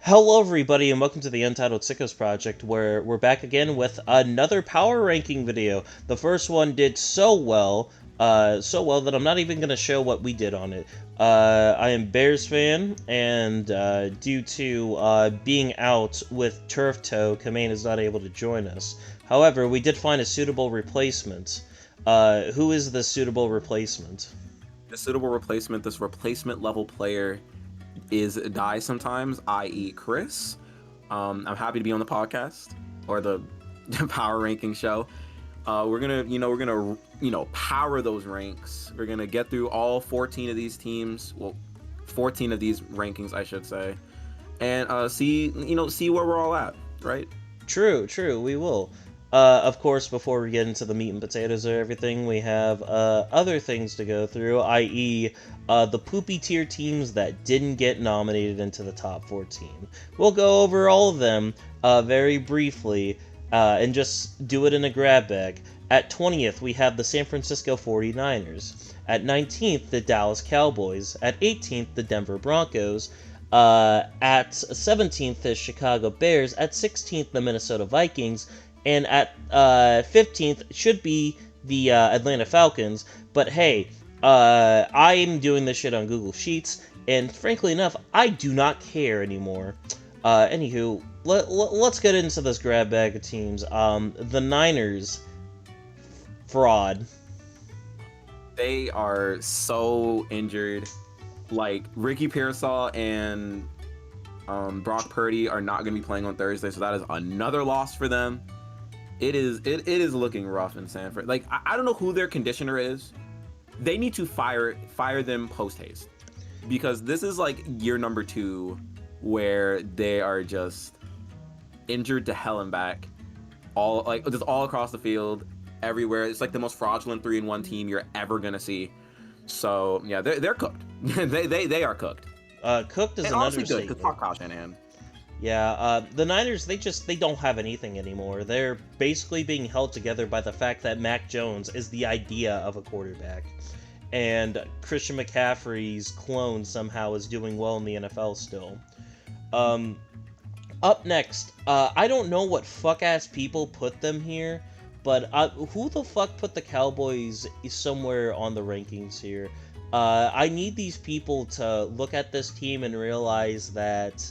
Hello, everybody, and welcome to the Untitled Sickos project, where we're back again with another power ranking video. The first one did so well that I'm not even going to show what we did on it. I am Bears fan, and due to being out with turf toe, Kamain is not able to join us. However, we did find a suitable replacement. Who is the suitable replacement? The suitable replacement, this replacement level player is DieSometimes, i.e. Chris. I'm happy to be on the podcast or the power ranking show. We're gonna power those ranks. We're gonna get through all 14 of these teams. Well, 14 of these rankings, I should say, and see where we're all at, right? True, we will. Of course, before we get into the meat and potatoes of everything, we have other things to go through, i.e., the poopy tier teams that didn't get nominated into the top 14. We'll go over all of them very briefly and just do it in a grab bag. At 20th, we have the San Francisco 49ers. At 19th, the Dallas Cowboys. At 18th, the Denver Broncos. At 17th, the Chicago Bears. At 16th, the Minnesota Vikings. And at 15th should be the Atlanta Falcons. But hey, I'm doing this shit on Google Sheets, and frankly enough, I do not care anymore. Anywho, let's get into this grab bag of teams. The Niners, fraud. They are so injured. Like Ricky Pearsall and Brock Purdy are not going to be playing on Thursday, so that is another loss for them. It is looking rough in Sanford. Like I don't know who their conditioner is. They need to fire them post haste, because this is like year number 2 where they are just injured to hell and back, just all across the field, everywhere. It's like the most fraudulent 3-1 team you're ever gonna see. So yeah, they're cooked. they are cooked. Cooked is And an honestly good, understatement. because fuck Kyle Shanahan. Yeah, the Niners, they don't have anything anymore. They're basically being held together by the fact that Mac Jones is the idea of a quarterback. And Christian McCaffrey's clone somehow is doing well in the NFL still. Um, Up next, I don't know what fuck-ass people put them here, but who the fuck put the Cowboys somewhere on the rankings here? I need these people to look at this team and realize that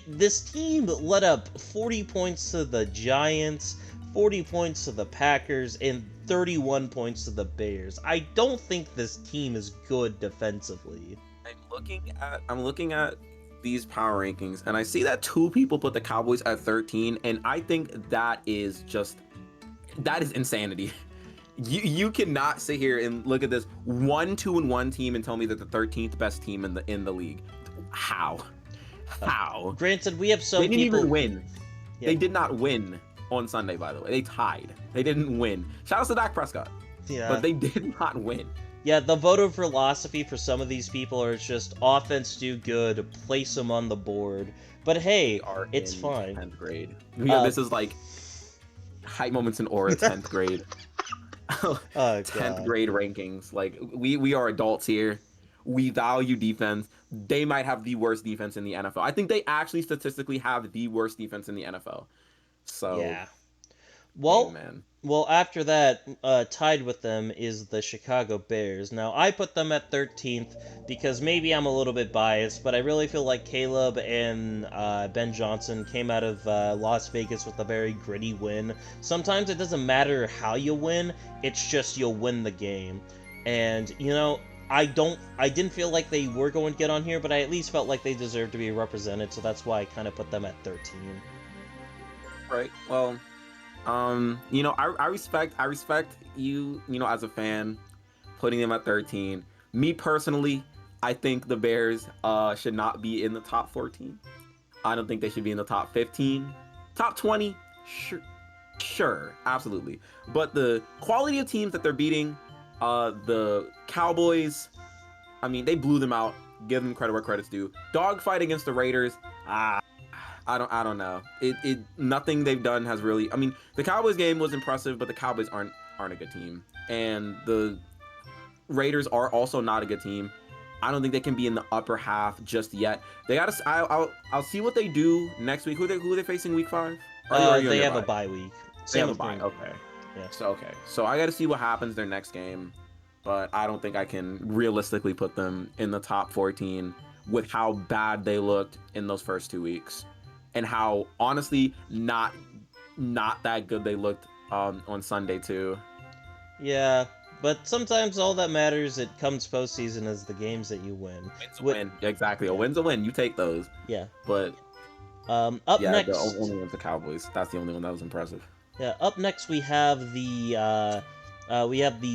this team let up 40 points to the Giants, 40 points to the Packers, and 31 points to the Bears. I don't think this team is good defensively. I'm looking at these power rankings, and I see that 2 people put the Cowboys at 13, and I think that is insanity. You cannot sit here and look at this 1-2-1 team and tell me that the 13th best team in the league. How? Granted, we have some They didn't people... even win. Yeah. They did not win on Sunday, by the way. They tied. They didn't win. Shout out to Dak Prescott. Yeah. But they did not win. Yeah, the voter philosophy for some of these people are just offense do good, place them on the board. But hey, it's fine. 10th grade. This is like hype moments in aura 10th grade. 10th grade rankings. Like we are adults here. We value defense. They might have the worst defense in the NFL. I think they actually statistically have the worst defense in the NFL. So yeah. Well, man. well, after that, tied with them is the Chicago Bears. Now, I put them at 13th because maybe I'm a little bit biased, but I really feel like Caleb and Ben Johnson came out of Las Vegas with a very gritty win. Sometimes it doesn't matter how you win, it's just you'll win the game. And, you know, I didn't feel like they were going to get on here, but I at least felt like they deserved to be represented, so that's why I kind of put them at 13. Right. Well, I respect you, as a fan, putting them at 13. Me personally, I think the Bears should not be in the top 14. I don't think they should be in the top 15. Top 20, sure, absolutely. But the quality of teams that they're beating, the Cowboys, I mean, they blew them out. Give them credit where credit's due. Dogfight against the Raiders, I don't know. Nothing they've done has really. I mean, the Cowboys game was impressive, but the Cowboys aren't a good team, and the Raiders are also not a good team. I don't think they can be in the upper half just yet. They got to. I'll see what they do next week. Who are they facing week 5? Are you on They your have a bye? bye week. They Same have a with bye. Green Bay. Okay. Yeah. So I got to see what happens their next game, but I don't think I can realistically put them in the top 14 with how bad they looked in those first 2 weeks, and how honestly not that good they looked on Sunday too. Yeah, but sometimes all that matters, it comes postseason, is the games that you win. Win's a win. Exactly. A Yeah. win's a win. You take those. Yeah. But Up yeah, the next, only one's the Cowboys. That's the only one that was impressive. yeah, up next we have the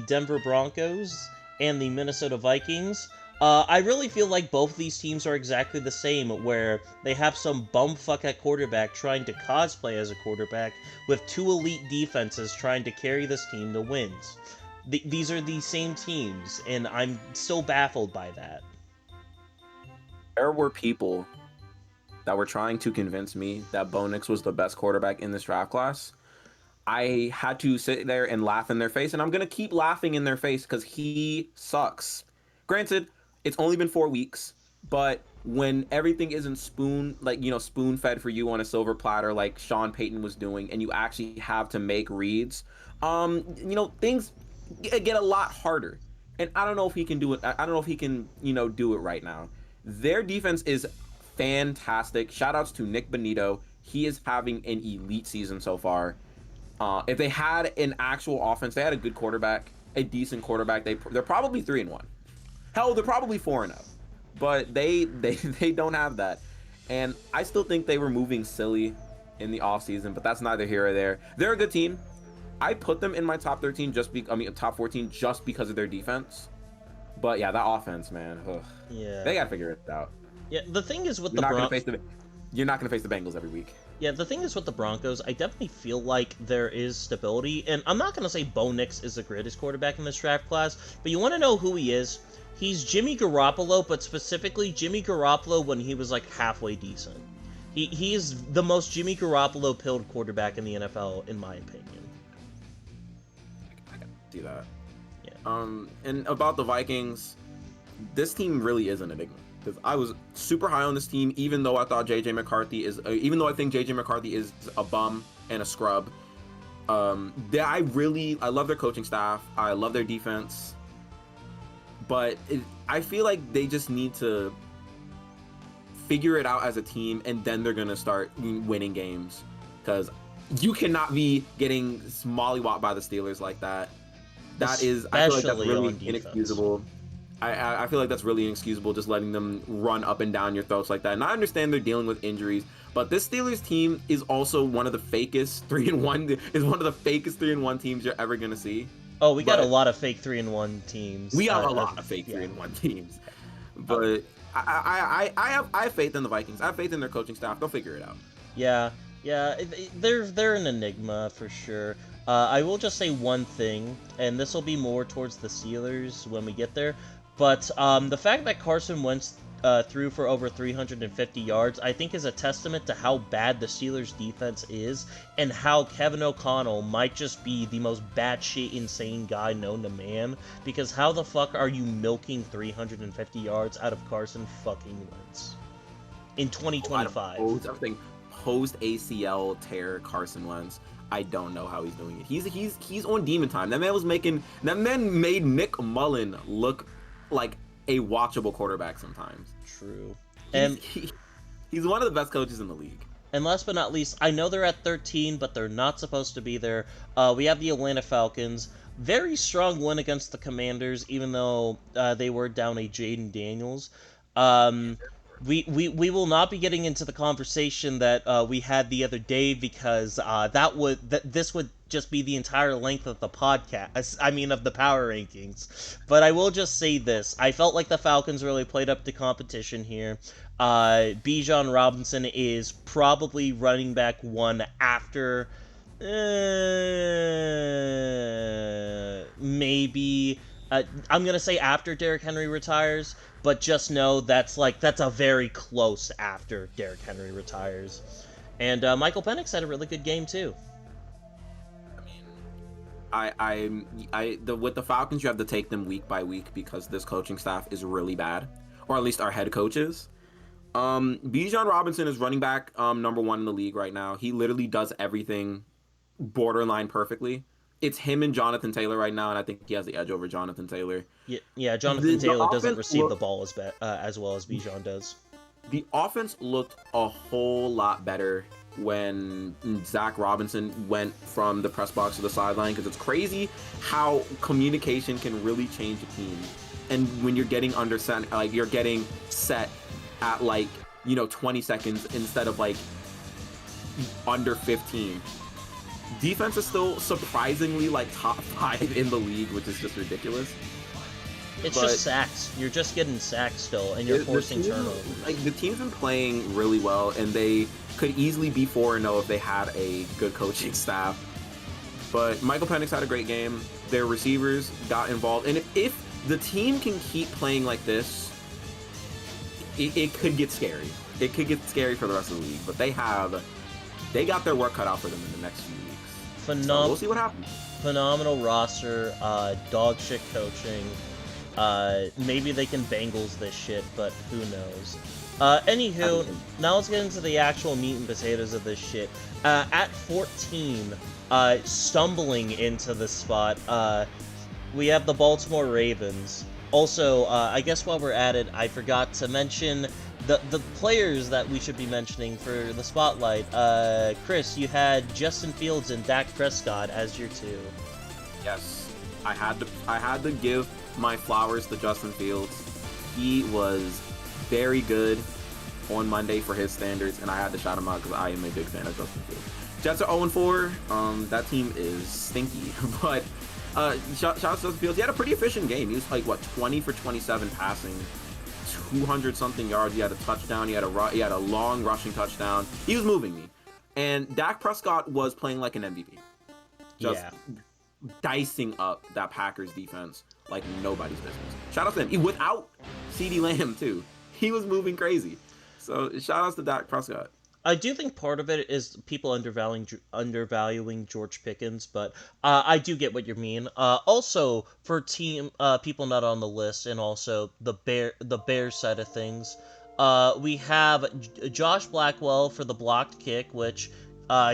Denver Broncos and the Minnesota Vikings. I really feel like both of these teams are exactly the same, where they have some bumfuck at quarterback trying to cosplay as a quarterback with two elite defenses trying to carry this team to wins. These are the same teams, and I'm still baffled by that. There were people that were trying to convince me that Bo Nix was the best quarterback in this draft class. I had to sit there and laugh in their face, and I'm gonna keep laughing in their face because he sucks. Granted, it's only been 4 weeks, but when everything isn't spoon fed for you on a silver platter like Sean Payton was doing, and you actually have to make reads, things get a lot harder. And I don't know if he can do it. I don't know if he can, do it right now. Their defense is fantastic. Shout outs to Nick Bonito. He is having an elite season so far. If they had an actual offense, they had a good quarterback, a decent quarterback, they're probably 3-1. Hell, they're probably 4-0. But they don't have that. And I still think they were moving silly in the offseason, but that's neither here or there. They're a good team. I put them in my top 13 top 14 just because of their defense. But yeah, that offense, man. Ugh. Yeah. They gotta figure it out. Yeah, the thing is with You're not gonna face the Bengals every week. Yeah, the thing is with the Broncos, I definitely feel like there is stability, and I'm not going to say Bo Nix is the greatest quarterback in this draft class, but you want to know who he is? He's Jimmy Garoppolo, but specifically Jimmy Garoppolo when he was like halfway decent. He's the most Jimmy Garoppolo-pilled quarterback in the NFL, in my opinion. I can see that. Yeah. And about the Vikings, this team really is an enigma. Because I was super high on this team, even though I think JJ McCarthy is a bum and a scrub. I love their coaching staff. I love their defense, but I feel like they just need to figure it out as a team, and then they're gonna start winning games. Because you cannot be getting mollywopped by the Steelers like that. I feel like that's really inexcusable. I feel like that's really inexcusable, just letting them run up and down your throats like that. And I understand they're dealing with injuries, but this Steelers team is also one of the fakest 3-1 teams you're ever gonna see. Oh, we got a lot of fake 3-1 teams. We have a lot of fake 3-1 teams, but I have faith in the Vikings. I have faith in their coaching staff. They'll figure it out. Yeah, they're an enigma for sure. I will just say one thing, and this will be more towards the Steelers when we get there. But the fact that Carson Wentz threw for over 350 yards, I think is a testament to how bad the Steelers' defense is, and how Kevin O'Connell might just be the most batshit insane guy known to man. Because how the fuck are you milking 350 yards out of Carson fucking Wentz in 2025? Post ACL tear Carson Wentz. I don't know how he's doing it. He's on demon time. That man made Nick Mullen look like a watchable quarterback sometimes. True. He's one of the best coaches in the league. And last but not least, I know they're at 13, but they're not supposed to be there. We have the Atlanta Falcons. Very strong win against the Commanders, even though they were down a Jaden Daniels. We will not be getting into the conversation that we had the other day, because this would just be the entire length of the podcast. I mean, of the power rankings. But I will just say this: I felt like the Falcons really played up to competition here. Bijan Robinson is probably running back one after. Maybe. I'm gonna say after Derrick Henry retires, but just know that's a very close after Derrick Henry retires. And Michael Penix had a really good game too. I mean, With the Falcons, you have to take them week by week because this coaching staff is really bad, or at least our head coaches. Bijan Robinson is running back number 1 in the league right now. He literally does everything borderline perfectly. It's him and Jonathan Taylor right now, and I think he has the edge over Jonathan Taylor. Yeah, Jonathan The Taylor doesn't offense receive the ball as well as Bijan does. The offense looked a whole lot better when Zach Robinson went from the press box to the sideline, because it's crazy how communication can really change a team. And when you're getting you're getting set at 20 seconds instead of under 15. Defense is still surprisingly top 5 in the league, which is just ridiculous. It's just sacks. You're just getting sacks still, and you're forcing turnovers. The team's been playing really well, and they could easily be 4-0 if they had a good coaching staff. But Michael Penix had a great game. Their receivers got involved, and if the team can keep playing like this, it could get scary. It could get scary for the rest of the league. But they got their work cut out for them in the next few weeks. So we'll see what happens. Phenomenal roster, dog shit coaching. Maybe they can Bengals this shit, but who knows. Anywho, now let's get into the actual meat and potatoes of this shit. At 14, stumbling into the spot, we have the Baltimore Ravens. Also, I guess while we're at it, I forgot to mention the players that we should be mentioning for the spotlight. Chris, you had Justin Fields and Dak Prescott as your 2. Yes, I had to give my flowers to Justin Fields. He was very good on Monday for his standards, and I had to shout him out because I am a big fan of Justin Fields. Jets are 0-4. That team is stinky, but shout out to Justin Fields. He had a pretty efficient game. He was 20 for 27 passing, 200 something yards. He had a touchdown. He had a long rushing touchdown. He was moving me, and Dak Prescott was playing like an MVP. Just dicing up that Packers defense like nobody's business. Shout out to him. Without CeeDee Lamb too, he was moving crazy. So shout outs to Dak Prescott. I do think part of it is people undervaluing George Pickens, but I do get what you mean. Also, for team people not on the list, and also the Bears side of things, we have Josh Blackwell for the blocked kick, which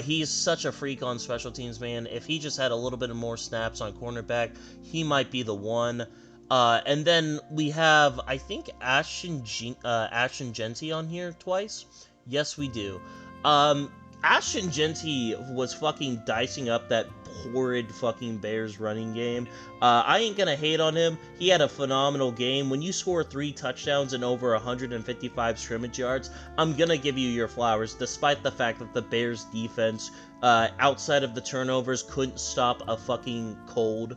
he's such a freak on special teams, man. If he just had a little bit of more snaps on cornerback, he might be the one. And then we have, I think, Ashton Genty on here twice. Yes, we do. Ashton Genty was fucking dicing up that horrid fucking Bears running game. I ain't gonna hate on him. He had a phenomenal game. When you score 3 touchdowns and over 155 scrimmage yards, I'm gonna give you your flowers, despite the fact that the Bears defense, outside of the turnovers, couldn't stop a fucking cold.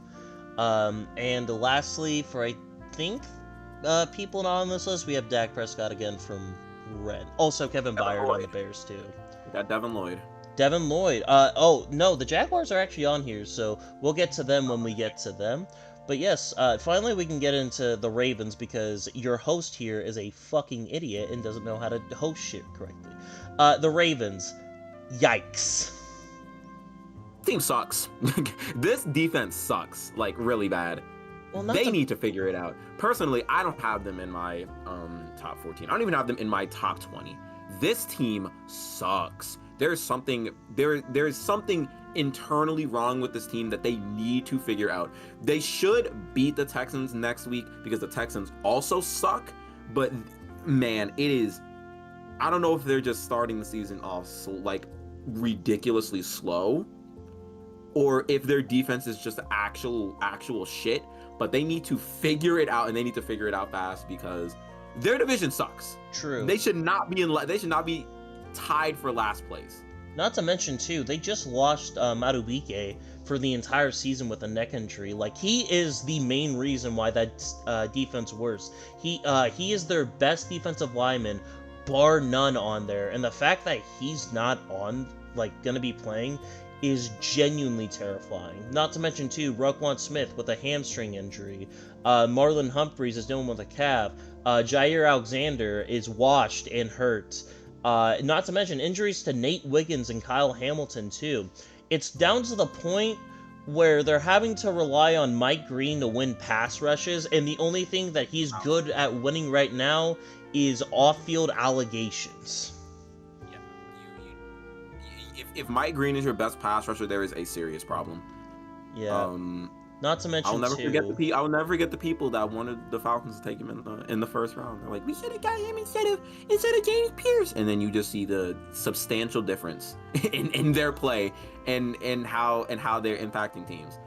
And lastly, for I think people not on this list, we have Dak Prescott again from Red. Also Kevin Byard on the Bears too. We got Devin Lloyd. Oh no, the Jaguars are actually on here, so we'll get to them when we get to them. But yes, finally we can get into the Ravens, because your host here is a fucking idiot and doesn't know how to host shit correctly. The Ravens, yikes. Team sucks. This defense sucks, really bad. Well, they need to figure it out. Personally, I don't have them in my top 14. I don't even have them in my top 20. This team sucks. There's something internally wrong with this team that they need to figure out. They should beat the Texans next week, because the Texans also suck. But man, I don't know if they're just starting the season off ridiculously slow, or if their defense is just actual shit. But they need to figure it out, and they need to figure it out fast, because their division sucks. True. They should not be tied for last place. Not to mention too, they just lost Madubuike for the entire season with a neck injury. He is the main reason why that defense worse. He is their best defensive lineman, bar none, on there, and the fact that he's not on, gonna be playing, is genuinely terrifying. Not to mention too, Roquan Smith with a hamstring injury. Marlon Humphreys is dealing with a calf. Jair Alexander is washed and hurt. Not to mention injuries to Nate Wiggins and Kyle Hamilton too. It's down to the point where they're having to rely on Mike Green to win pass rushes, and the only thing that he's good at winning right now is off-field allegations. Yeah, if Mike Green is your best pass rusher, there is a serious problem. Yeah. Um, Not to I'll mention never forget too. I'll never forget the people that wanted the Falcons to take him in the first round. They're like, we should have got him instead of James Pierce. And then you just see the substantial difference in their play and how they're impacting teams.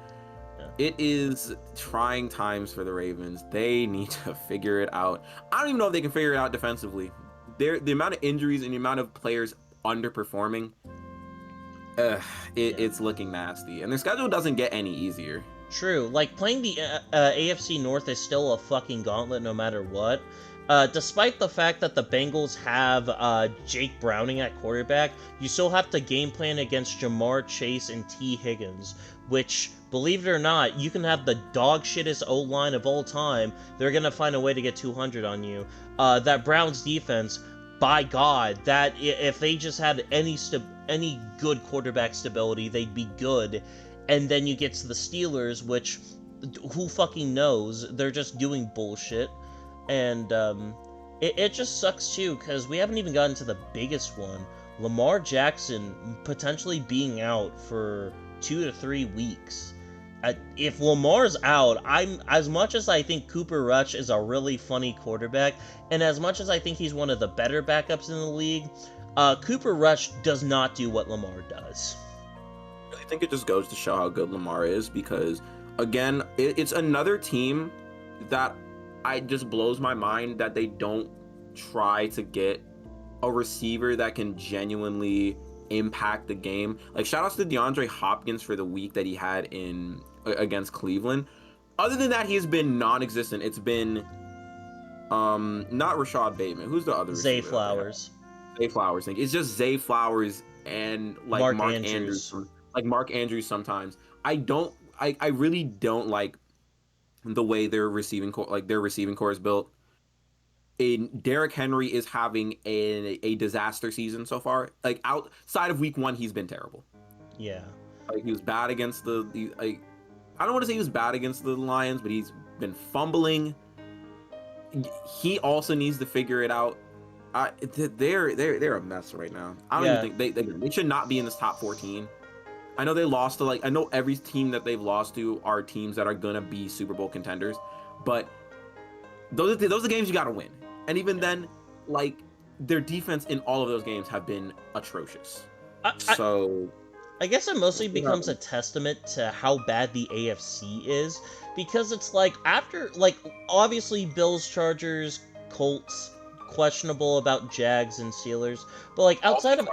Yeah. It is trying times for the Ravens. They need to figure it out. I don't even know if they can figure it out defensively. The amount of injuries and the amount of players underperforming, uh, Yeah. it's looking nasty. And their schedule doesn't get any easier. True. Like, playing the AFC North is still a fucking gauntlet no matter what. Despite the fact that the Bengals have Jake Browning at quarterback, you still have to game plan against Jamar Chase and T. Higgins, which, believe it or not, you can have the dog shittest O-line of all time. They're going to find a way to get 200 on you. That Browns defense, by God, that if they just had any good quarterback stability, they'd be good. And then you get to the Steelers, which, who fucking knows? They're just doing bullshit. And it just sucks too, because we haven't even gotten to the biggest one. Lamar Jackson potentially being out for 2 to 3 weeks. If Lamar's out, I'm as much as I think Cooper Rush is a really funny quarterback, and as much as I think he's one of the better backups in the league, Cooper Rush does not do what Lamar does. I think it just goes to show how good Lamar is because, again, it's another team that I just blows my mind that they don't try to get a receiver that can genuinely impact the game. Like, shout outs to DeAndre Hopkins for the week that he had in against Cleveland. Other than that, he's been non-existent. It's been not Rashad Bateman. Who's the other Zay receiver that they have? Flowers. Zay Flowers. It's just Zay Flowers and like Mark Mark Andrews. Andrews. Like Mark Andrews sometimes. I really don't like the way their receiving core is built. Derrick Henry is having a disaster season so far. Like outside of week 1, he's been terrible. Yeah. Like he was bad against like I don't want to say he was bad against the Lions, but he's been fumbling. He also needs to figure it out. They're a mess right now. I don't Yeah. even think they should not be in this top 14. I know they lost to I know every team that they've lost to are teams that are gonna be Super Bowl contenders, but those are the games you gotta win. And even then, like their defense in all of those games have been atrocious. I, So I guess it mostly becomes a yeah. testament to how bad the AFC is, because it's like after, like, obviously Bills, Chargers, Colts, questionable about Jags and Steelers, but like Also outside of,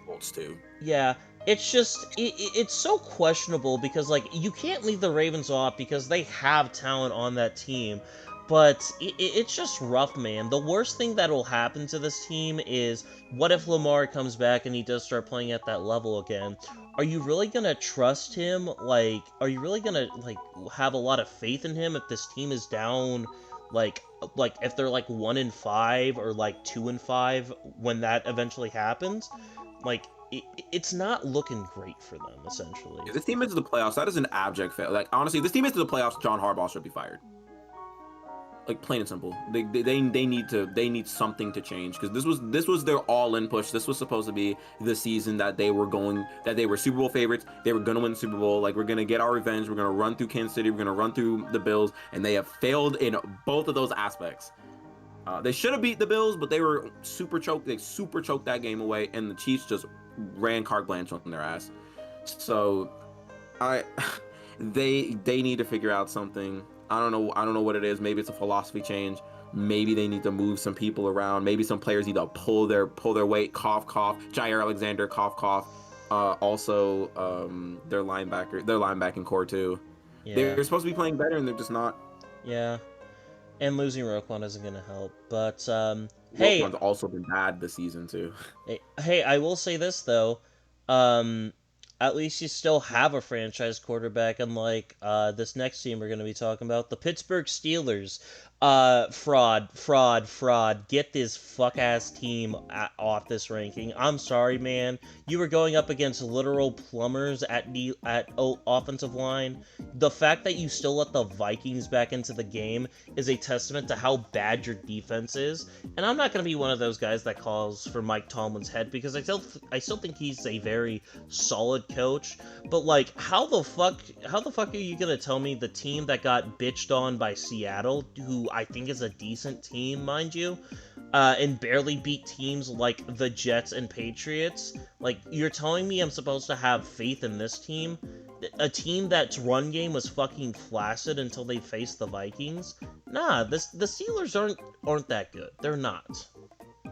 Colts too. yeah, it's just it's so questionable because like you can't leave the Ravens off because they have talent on that team, but it's just rough, man. The worst thing that will happen to this team is, what if Lamar comes back and he does start playing at that level again? Are you really gonna trust him? Like, are you really gonna like have a lot of faith in him if this team is down? Like if they're like 1-5 or like 2-5 when that eventually happens? Like, it's not looking great for them, essentially. If this team into the playoffs, that is an abject fail. Like honestly, if this team into the playoffs, John Harbaugh should be fired. Like plain and simple. They need something to change because this was their all-in push. This was supposed to be the season that they were Super Bowl favorites. They were gonna win the Super Bowl. Like we're gonna get our revenge. We're gonna run through Kansas City. We're gonna run through the Bills, and they have failed in both of those aspects. They should have beat the Bills, but they were super choked. They super choked that game away, and the Chiefs just ran carte blanche on their ass. So, I they need to figure out something. I don't know what it is. Maybe it's a philosophy change. Maybe they need to move some people around. Maybe some players need to pull their weight. Cough cough. Jair Alexander. Cough cough. Also, their linebacking core too. Yeah, They're supposed to be playing better, and they're just not. yeah. And losing Roquan isn't gonna help. But hey, Roquan's also been bad this season too. hey, I will say this though. Um, at least you still have a franchise quarterback, unlike this next team we're gonna be talking about, the Pittsburgh Steelers. Fraud. Get this fuck ass team off this ranking. I'm sorry, man. You were going up against literal plumbers at offensive line. The fact that you still let the Vikings back into the game is a testament to how bad your defense is. And I'm not gonna be one of those guys that calls for Mike Tomlin's head because I still think he's a very solid coach. But like, how the fuck are you gonna tell me the team that got bitched on by Seattle, who I think is a decent team, mind you, and barely beat teams like the Jets and Patriots? Like, you're telling me I'm supposed to have faith in this team? A team that's run game was fucking flaccid until they faced the Vikings? Nah, the Steelers aren't that good. They're not. I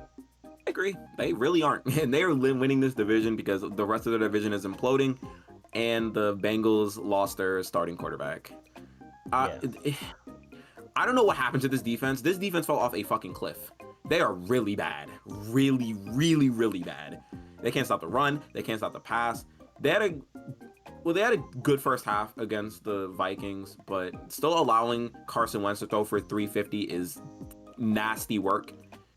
agree. They really aren't. And they're winning this division because the rest of the division is imploding, and the Bengals lost their starting quarterback. Yeah. I don't know what happened to this defense. This defense fell off a fucking cliff. They are really bad. Really, really, really bad. They can't stop the run. They can't stop the pass. They had a good first half against the Vikings, but still allowing Carson Wentz to throw for 350 is nasty work.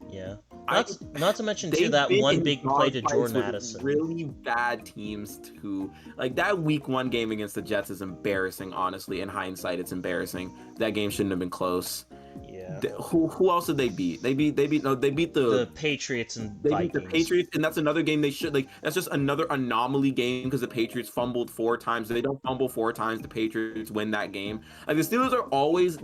Yeah. Not to mention too that one big play to Jordan Addison. Really bad teams too. Like that week 1 game against the Jets is embarrassing. Honestly, in hindsight, it's embarrassing. That game shouldn't have been close. Yeah. Who else did they beat? They beat the Patriots and they Vikings. beat the Patriots, and that's another game they should like. That's just another anomaly game because the Patriots fumbled 4 times. They don't fumble 4 times. The Patriots win that game. Like the Steelers are always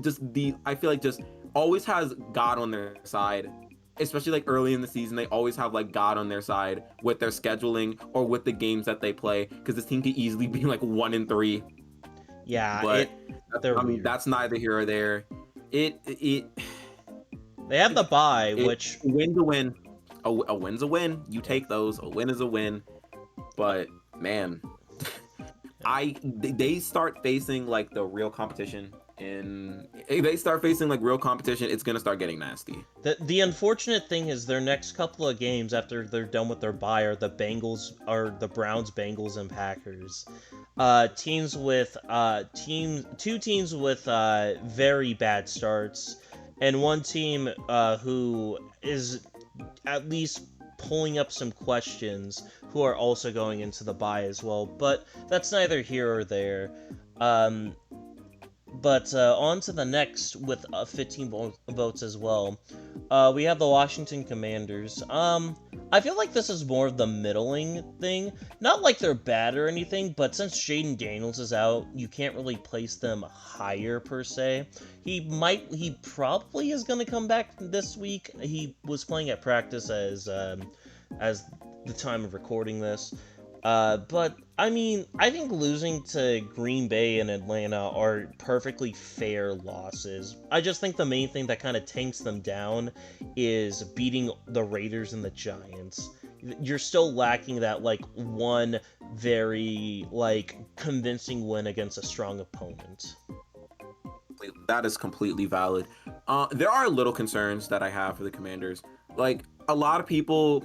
I feel like just always has God on their side. Especially like early in the season, they always have like God on their side with their scheduling or with the games that they play, because this team could easily be like 1-3. Yeah, but weird. That's neither here or there. They have the bye, which win's a win. A win's a win. You take those. A win is a win. But man, they start facing like the real competition. And if they start facing like real competition, it's gonna start getting nasty. The unfortunate thing is their next couple of games after they're done with their bye are the Browns, Bengals, and Packers. Two teams with very bad starts, and one team who is at least pulling up some questions, who are also going into the bye as well. But that's neither here or there. But on to the next with 15 votes as well. We have the Washington Commanders. I feel like this is more of the middling thing. Not like they're bad or anything, but since Jaden Daniels is out, you can't really place them higher per se. He probably is going to come back this week. He was playing at practice as the time of recording this. But, I mean, I think losing to Green Bay and Atlanta are perfectly fair losses. I just think the main thing that kind of tanks them down is beating the Raiders and the Giants. You're still lacking that, like, one very, like, convincing win against a strong opponent. That is completely valid. There are little concerns that I have for the Commanders. Like, a lot of people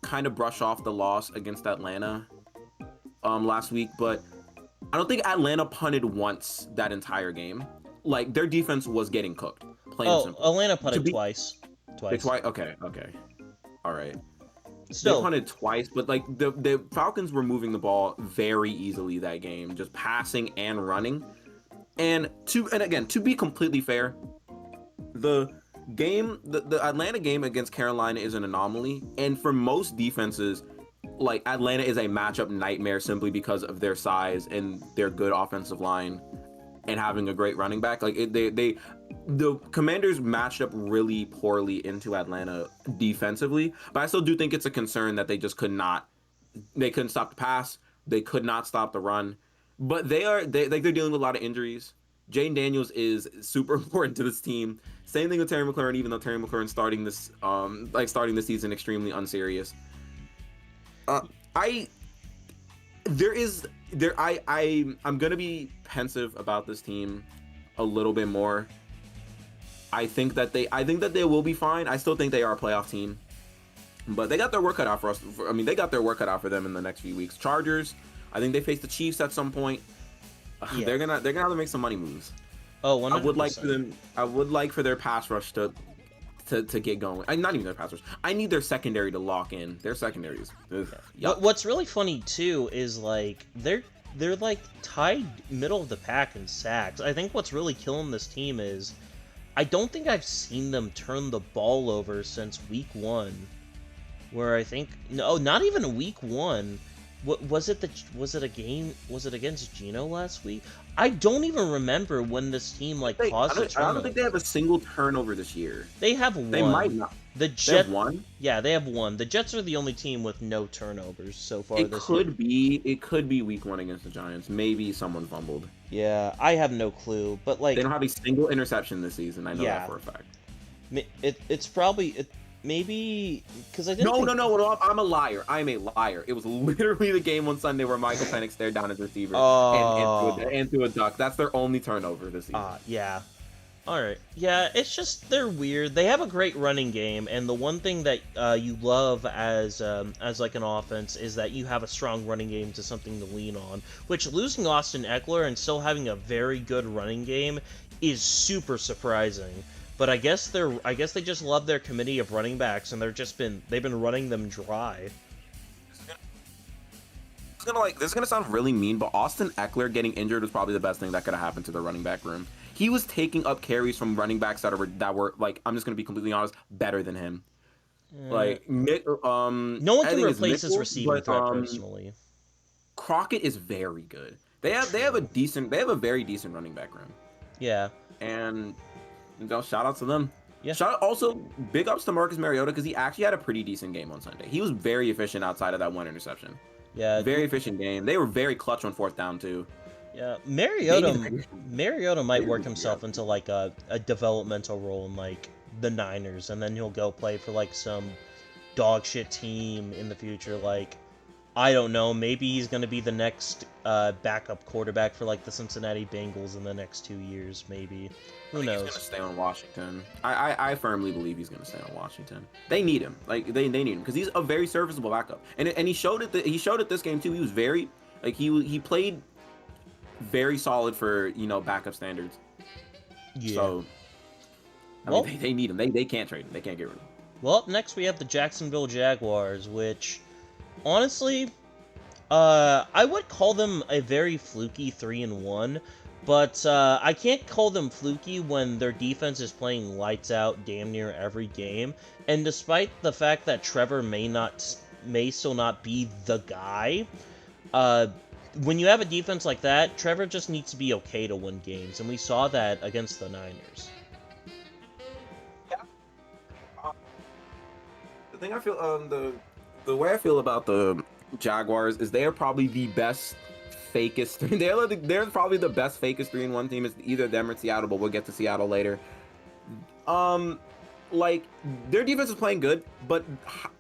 kind of brush off the loss against Atlanta last week, but I don't think Atlanta punted once that entire game. Like, their defense was getting cooked. Plain and simple. Atlanta punted twice. Twice. Okay. All right. Still, they punted twice, but like the Falcons were moving the ball very easily that game, just passing and running. And to be completely fair, the Atlanta game against Carolina is an anomaly, and for most defenses, like Atlanta is a matchup nightmare simply because of their size and their good offensive line and having a great running back. Like the Commanders matched up really poorly into Atlanta defensively, but I still do think it's a concern that they just couldn't stop the pass, they could not stop the run. But they're dealing with a lot of injuries. Jaden Daniels is super important to this team. Same thing with Terry McLaurin, even though Terry McLaurin's starting the season extremely unserious. I'm gonna be pensive about this team a little bit more. I think that they will be fine. I still think they are a playoff team, but they got their work cut out for us. They got their work cut out for them in the next few weeks. Chargers, I think they face the Chiefs at some point. Yeah. They're gonna have to make some money moves. Oh, I would like 100%. for them. I would like for their pass rush to get going. Not even their pass rush. I need their secondary to lock in. Their secondary is yuck. What's really funny too is like they're like tied middle of the pack in sacks. I think what's really killing this team is I don't think I've seen them turn the ball over since week 1, where I think no, not even week 1. What was it? Was it a game? Was it against Geno last week? I don't even remember when this team like caused a turnover. I don't think they have a single turnover this year. They have one. They might not. The They have one. Yeah, they have one. The Jets are the only team with no turnovers so far It this could year. be. It could be week 1 against the Giants. Maybe someone fumbled. Yeah, I have no clue, but like They don't have a single interception this season. I know Yeah. that for a fact. it's probably maybe because I didn't. No. I'm a liar. I'm a liar. It was literally the game on Sunday where Michael Penix stared down his receiver and threw a duck. That's their only turnover this season. Yeah. All right. Yeah, it's just they're weird. They have a great running game, and the one thing that you love as like an offense is that you have a strong running game to something to lean on. Which losing Austin Eckler and still having a very good running game is super surprising. But I guess they just love their committee of running backs, and they've been running them dry. This is gonna sound really mean, but Austin Eckler getting injured was probably the best thing that could have happened to the running back room. He was taking up carries from running backs that were like, I'm just gonna be completely honest, better than him. Like No one can replace his receiving threat personally. Crockett is very good. They have a very decent running back room. Yeah. And shout out to them. Yeah. Also, big ups to Marcus Mariota because he actually had a pretty decent game on Sunday. He was very efficient outside of that one interception. Yeah. Very efficient game. They were very clutch on 4th down too. Yeah. Mariota might work himself into like a developmental role in like the Niners, and then he'll go play for like some dog shit team in the future. Like, I don't know, maybe he's gonna be the next backup quarterback for like the Cincinnati Bengals in the next 2 years, maybe. Who knows? He's gonna stay on Washington. I firmly believe he's gonna stay on Washington. They need him. Like they need him because he's a very serviceable backup. And he showed it. He showed it this game too. He was very like he played very solid for backup standards. Yeah. So I mean, they need him. They can't trade him. They can't get rid of him. Well, up next we have the Jacksonville Jaguars, which honestly, I would call them a very fluky 3-1. But I can't call them fluky when their defense is playing lights out damn near every game. And despite the fact that Trevor may still not be the guy, when you have a defense like that, Trevor just needs to be okay to win games. And we saw that against the Niners. Yeah. The thing I feel, the way I feel about the Jaguars is they are probably the best fakest. They're probably the best fakest 3-1 team. It's either them or Seattle, but we'll get to Seattle later. Like their defense is playing good, but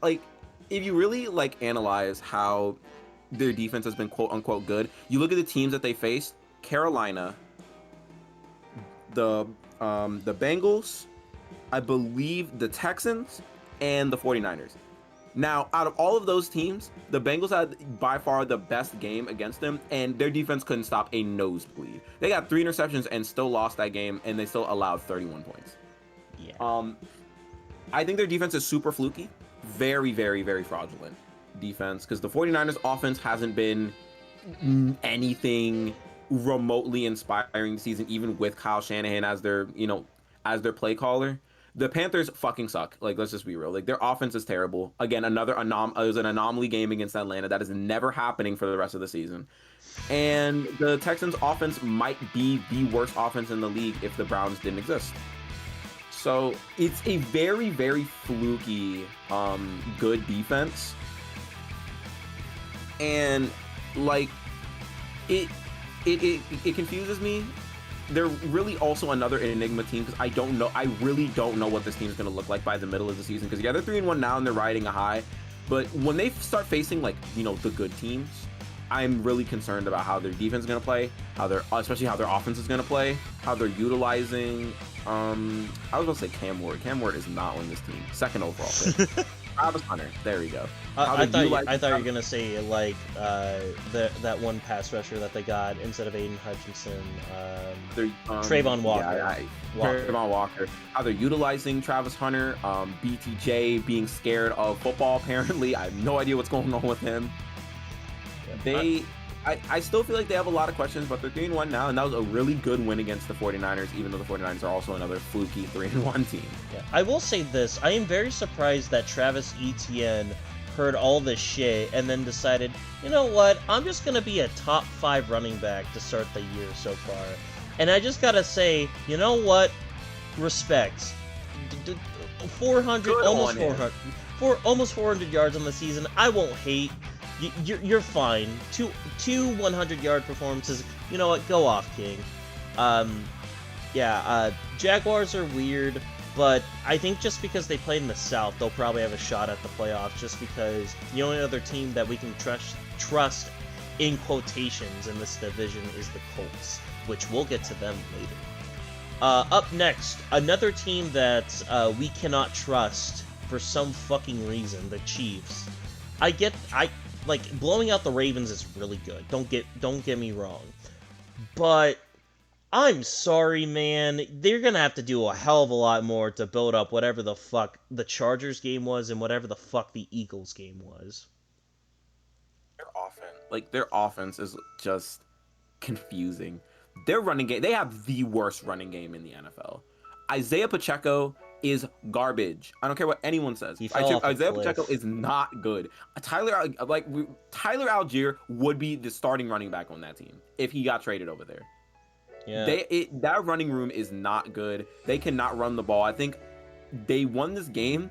like if you really like analyze how their defense has been quote unquote good, you look at the teams that they faced: Carolina, the Bengals, I believe the Texans, and the 49ers. Now, out of all of those teams, the Bengals had by far the best game against them, and their defense couldn't stop a nosebleed. They got 3 interceptions and still lost that game, and they still allowed 31 points. Yeah. I think their defense is super fluky. Very, very, very fraudulent defense, because the 49ers offense hasn't been anything remotely inspiring this season, even with Kyle Shanahan as their play caller. The Panthers fucking suck. Like, let's just be real. Like, their offense is terrible. Again, it was an anomaly game against Atlanta. That is never happening for the rest of the season. And the Texans' offense might be the worst offense in the league if the Browns didn't exist. So it's a very, very fluky, good defense. And like, it confuses me. They're really also another enigma team because I really don't know what this team is going to look like by the middle of the season, because they're 3-1 now and they're riding a high, but when they start facing like the good teams, I'm really concerned about how their defense is going to play, especially how their offense is going to play, how they're utilizing I was going to say Cam Ward. Cam Ward is not on this team. 2nd overall pick. Travis Hunter. There we go. How I they're thought utilizing you were Travis. gonna say like that one pass rusher that they got instead of Aiden Hutchinson, They're, Trayvon Walker. Trayvon Walker. How they're utilizing Travis Hunter. BTJ being scared of football. Apparently, I have no idea what's going on with him. Yeah. I still feel like they have a lot of questions, but they're 3-1 now, and that was a really good win against the 49ers, even though the 49ers are also another fluky 3-1 team. Yeah. I will say this, I am very surprised that Travis Etienne heard all this shit and then decided, you know what, I'm just going to be a top 5 running back to start the year so far. And I just got to say, you know what, respect. 400, almost 400 yards on the season, I won't hate. You're fine. Two 100-yard performances. You know what? Go off, King. Jaguars are weird, but I think just because they played in the South, they'll probably have a shot at the playoffs. Just because the only other team that we can trust in quotations in this division is the Colts, which we'll get to them later. Up next, another team that we cannot trust for some fucking reason, the Chiefs. Like, blowing out the Ravens is really good. Don't get me wrong. But I'm sorry, man. They're gonna have to do a hell of a lot more to build up whatever the fuck the Chargers game was and whatever the fuck the Eagles game was. Their offense is just confusing. Their running game, they have the worst running game in the NFL. Isaiah Pacheco is garbage. I don't care what anyone says. Isaiah Pacheco is not good. Tyler Algier would be the starting running back on that team if he got traded over there. Yeah. That running room is not good. They cannot run the ball. I think they won this game,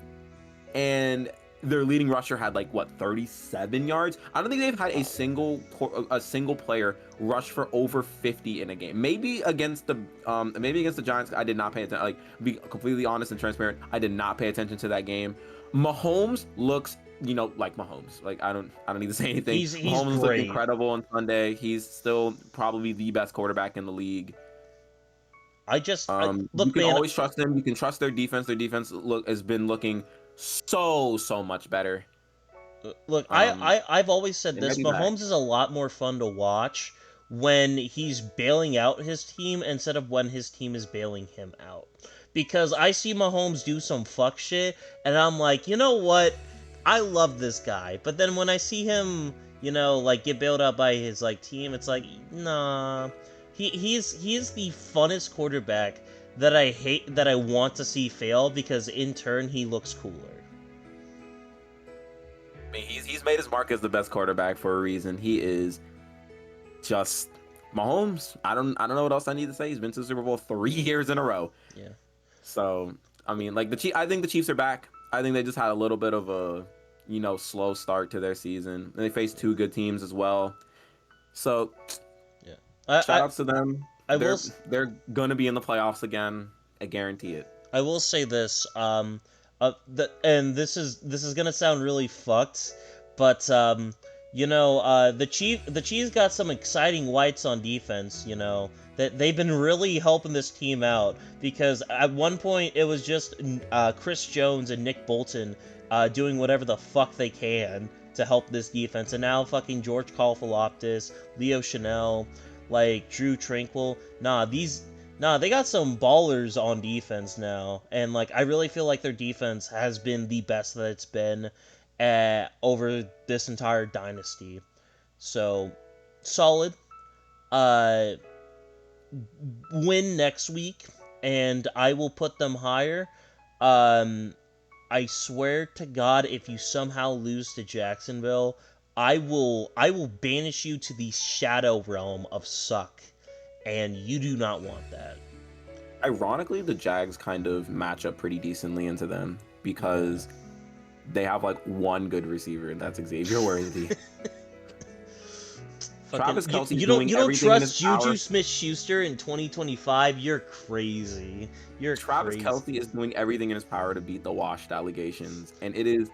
and their leading rusher had 37 yards. I don't think they've had a single player rush for over 50 in a game. Maybe against the Giants. I did not pay attention. Be completely honest and transparent, I did not pay attention to that game. Mahomes looks, like Mahomes. I don't need to say anything. Mahomes looked incredible on Sunday. He's still probably the best quarterback in the league. Look, you can always trust them. You can trust their defense. Their defense has been looking so much better. Look, I've always said this. Mahomes is a lot more fun to watch when he's bailing out his team instead of when his team is bailing him out. Because I see Mahomes do some fuck shit, and I'm like, you know what? I love this guy. But then when I see him, get bailed out by his team, it's like, nah. He is the funnest quarterback that I want to see fail because in turn he looks cooler. I mean, he's made his mark as the best quarterback for a reason. He is just Mahomes. I don't know what else I need to say. He's been to the Super Bowl 3 years in a row. Yeah. So I mean, I think the Chiefs are back. I think they just had a little bit of a slow start to their season. And they faced 2 good teams as well. So yeah, shout outs to them. They're gonna be in the playoffs again. I guarantee it. I will say this. And this is gonna sound really fucked, but the Chiefs got some exciting whites on defense. That they've been really helping this team out because at one point it was just Chris Jones and Nick Bolton doing whatever the fuck they can to help this defense, and now fucking George Karlaftis, Leo Chanel, Drew Tranquil. They got some ballers on defense now, and I really feel like their defense has been the best that it's been over this entire dynasty. So, solid. Win next week, and I will put them higher. I swear to God, if you somehow lose to Jacksonville, I will banish you to the shadow realm of suck. And you do not want that. Ironically, the Jags kind of match up pretty decently into them because they have one good receiver, and that's Xavier Worthy. Travis Kelce. You don't trust Juju Smith-Schuster in 2025? You're crazy. Travis Kelce is doing everything in his power to beat the washed allegations, and it is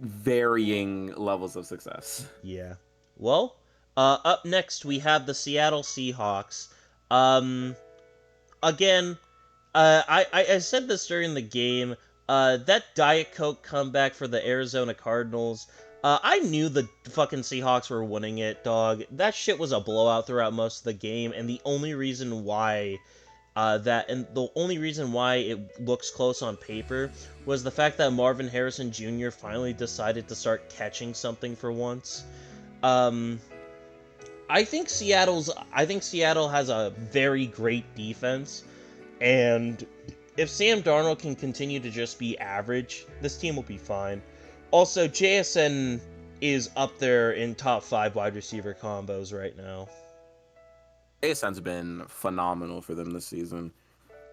varying levels of success. Yeah. Well, up next, we have the Seattle Seahawks. Again, I said this during the game. That Diet Coke comeback for the Arizona Cardinals. I knew the fucking Seahawks were winning it, dog. That shit was a blowout throughout most of the game, and the only reason why it looks close on paper was the fact that Marvin Harrison Jr. finally decided to start catching something for once. Um, I think Seattle has a very great defense, and if Sam Darnold can continue to just be average, this team will be fine. Also, JSN is up there in top 5 wide receiver combos right now. ASN's been phenomenal for them this season.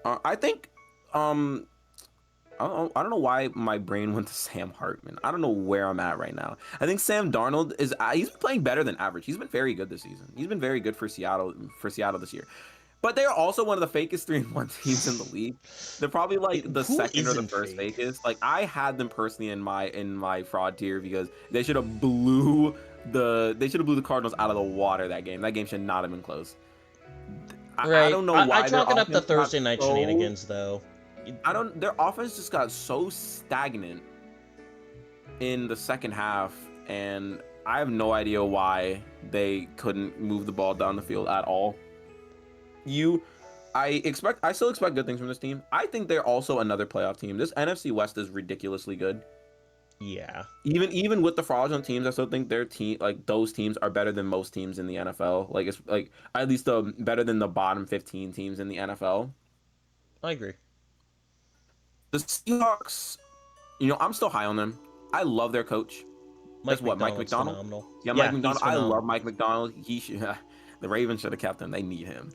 I think um I don't know why my brain went to Sam Hartman. I don't know where I'm at right now. I think Sam Darnold is he's been playing better than average. He's been very good this season. He's been very good for Seattle this year. But they're also one of the fakest 3-1 teams in the league. They're probably like the Who second or the isn't first fake? fakest. Like I had them personally in my fraud tier because they should have blew the Cardinals out of the water that game. That game should not have been close. I Right. don't know I why their chalk it up to offense got Thursday night so shenanigans, though. their offense just got so stagnant in the second half, and I have no idea why they couldn't move the ball down the field at all. I still expect good things from this team. I think they're also another playoff team. This NFC West is ridiculously good. Yeah. Even with the fraudulent teams, I still think their team, like those teams, are better than most teams in the NFL. Like it's like at least better than the bottom 15 teams in the NFL. I agree. The Seahawks, I'm still high on them. I love their coach. That's Mike what, Mike McDonald's McDonald? phenomenal. Yeah, Mike Yeah, he's McDonald. I love phenomenal. Mike McDonald. He should, the Ravens should have kept him. They need him.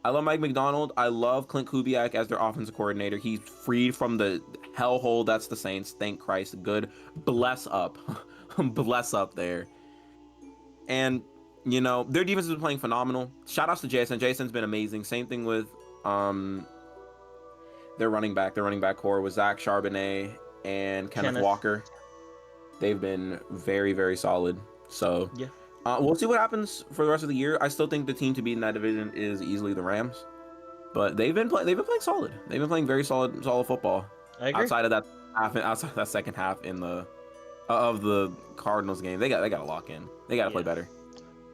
I love Mike McDonald. I love Clint Kubiak as their offensive coordinator. He's freed from the hellhole that's the Saints. Thank Christ. Good. Bless up. Bless up there. And, their defense has been playing phenomenal. Shout outs to Jason. Jason's been amazing. Same thing with their running back. Their running back core was Zach Charbonnet and Kenneth Kenneth. Walker. They've been very, very solid. So Yeah. we'll see what happens for the rest of the year. I still think the team to beat in that division is easily the Rams, but they've been playing solid. They've been playing very solid football. I agree. Outside of that second half in the of the Cardinals game, they got to lock in. They got to play better.